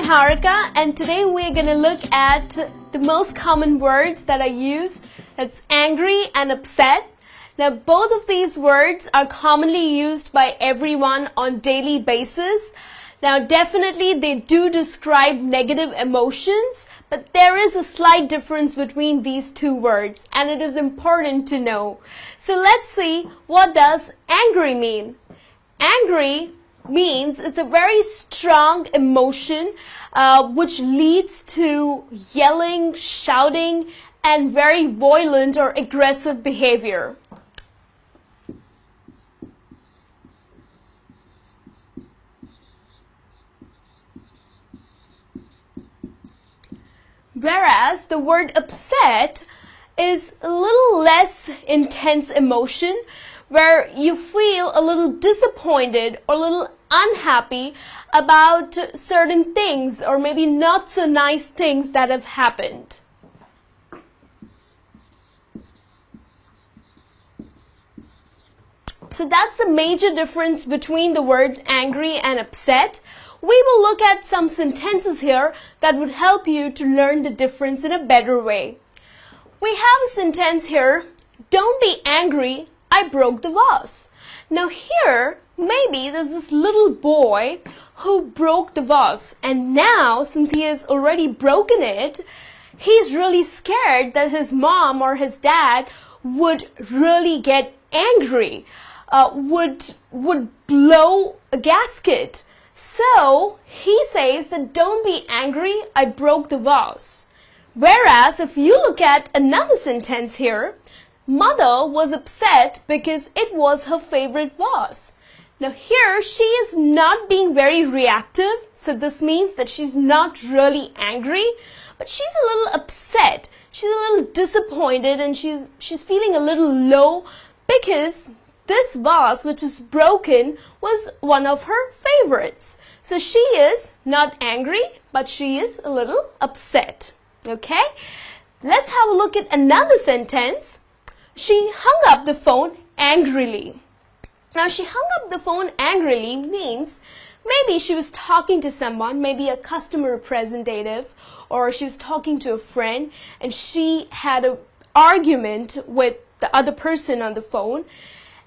Niharika, and today we're going to look at the most common words that are used. It's angry and upset. Now, both of these words are commonly used by everyone on daily basis. Now, definitely they do describe negative emotions, but there is a slight difference between these two words, and it is important to know. So let's see, what does angry mean? Angry means it's a very strong emotion which leads to yelling, shouting, and very violent or aggressive behavior. Whereas the word upset is a little less intense emotion, where you feel a little disappointed or a little unhappy about certain things or maybe not so nice things that have happened. So that's the major difference between the words angry and upset. We will look at some sentences here that would help you to learn the difference in a better way. We have a sentence here, "Don't be angry, I broke the vase." Now here, maybe there's this little boy who broke the vase, and now, since he has already broken it, he's really scared that his mom or his dad would really get angry, would blow a gasket. So he says that don't be angry, I broke the vase. Whereas if you look at another sentence here, Mother was upset because it was her favorite vase. Now here she is not being very reactive, so this means that she's not really angry, but she's a little upset. She's a little disappointed and she's feeling a little low because this vase, which is broken, was one of her favorites. So she is not angry, but she is a little upset. Okay? Let's have a look at another sentence. She hung up the phone angrily. Now, she hung up the phone angrily means maybe she was talking to someone, maybe a customer representative, or she was talking to a friend, and she had an argument with the other person on the phone,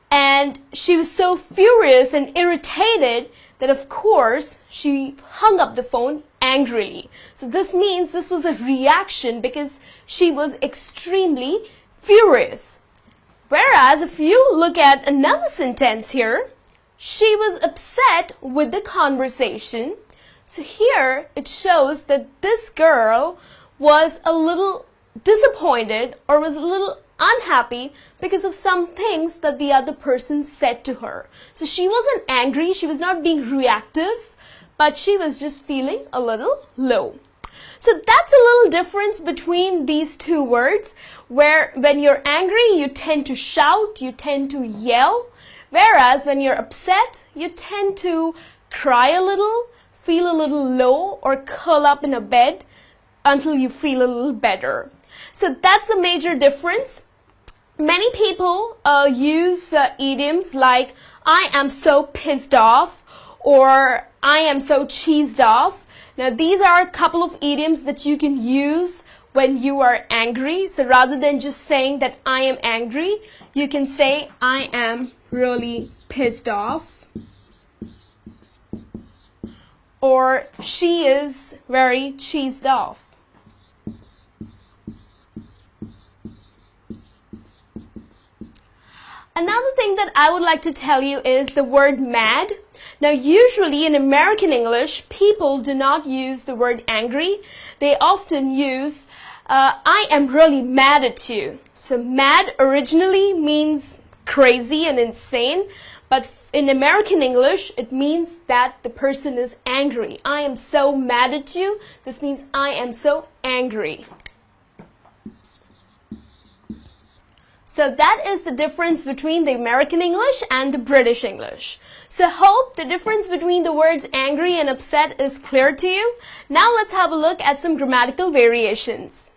and she was so furious and irritated that, of course, she hung up the phone angrily. So this means this was a reaction because she was extremely furious. Whereas if you look at another sentence here, she was upset with the conversation. So here it shows that this girl was a little disappointed or was a little unhappy because of some things that the other person said to her. So she wasn't angry, she was not being reactive, but she was just feeling a little low. So that's a little difference between these two words, where when you're angry, you tend to shout, you tend to yell, whereas when you're upset, you tend to cry a little, feel a little low, or curl up in a bed until you feel a little better. So that's a major difference. Many people use idioms like, I am so pissed off, or I am so cheesed off. Now, these are a couple of idioms that you can use when you are angry. So rather than just saying that I am angry, you can say I am really pissed off, or she is very cheesed off. Another thing that I would like to tell you is the word mad. Now, usually in American English, people do not use the word angry. They often use, I am really mad at you. So mad originally means crazy and insane, but in American English, it means that the person is angry. I am so mad at you. This means I am so angry. So that is the difference between the American English and the British English. So hope the difference between the words angry and upset is clear to you. Now let's have a look at some grammatical variations.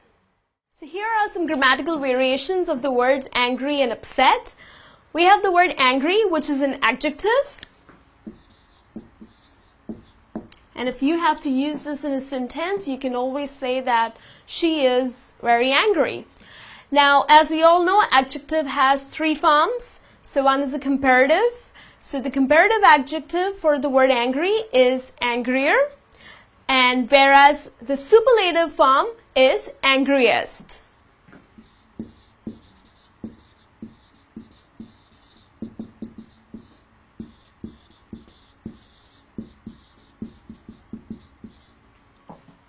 So here are some grammatical variations of the words angry and upset. We have the word angry, which is an adjective. And if you have to use this in a sentence, you can always say that she is very angry. Now, as we all know, adjective has 3 forms. So one is a comparative. So the comparative adjective for the word angry is angrier. And whereas the superlative form is angriest.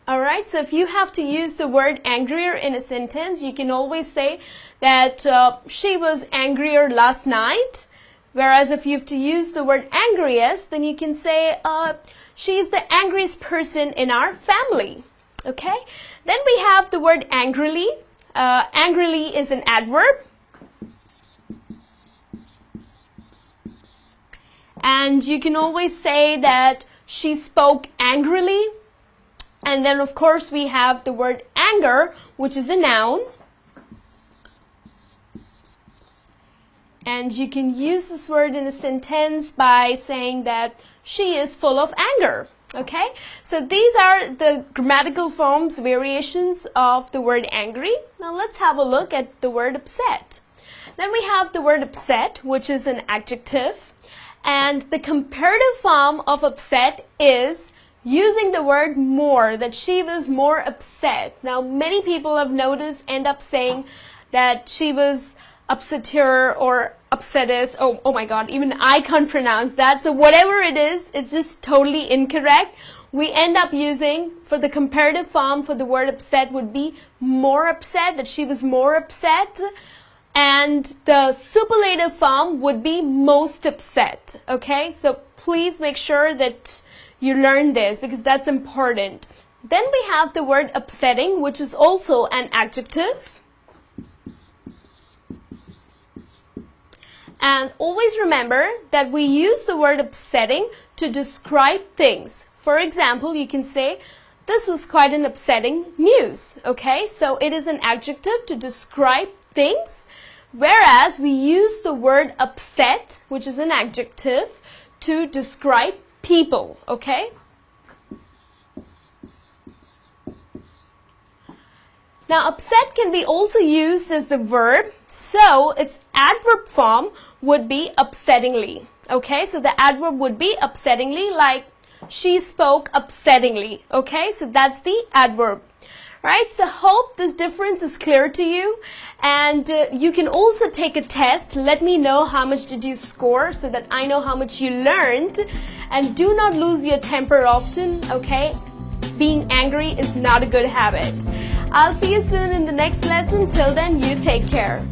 Alright, so if you have to use the word angrier in a sentence, you can always say that she was angrier last night. Whereas if you have to use the word angriest, then you can say she's the angriest person in our family. Okay? Then we have the word angrily. Angrily is an adverb. And you can always say that she spoke angrily. And then, of course, we have the word anger, which is a noun. And you can use this word in a sentence by saying that she is full of anger. Okay? So these are the grammatical forms, variations of the word angry. Now let's have a look at the word upset. Then we have the word upset, which is an adjective. And the comparative form of upset is using the word more, that she was more upset. Now, many people I've noticed end up saying that she was upsetter or upsettest. Oh my God, even I can't pronounce that. So whatever it is, it's just totally incorrect. We end up using, for the comparative form for the word upset would be more upset, that she was more upset. And the superlative form would be most upset. Okay, so please make sure that you learn this because that's important. Then we have the word upsetting, which is also an adjective. And always remember that we use the word upsetting to describe things. For example, you can say, this was quite an upsetting news. Okay, so it is an adjective to describe things, whereas we use the word upset, which is an adjective, to describe people. Okay? Now, upset can be also used as the verb, so its adverb form would be upsettingly. Okay, so the adverb would be upsettingly, like she spoke upsettingly. Okay, so that's the adverb. Right, so hope this difference is clear to you, and you can also take a test. Let me know how much did you score so that I know how much you learned. And do not lose your temper often, okay? Being angry is not a good habit. I'll see you soon in the next lesson. Till then, you take care.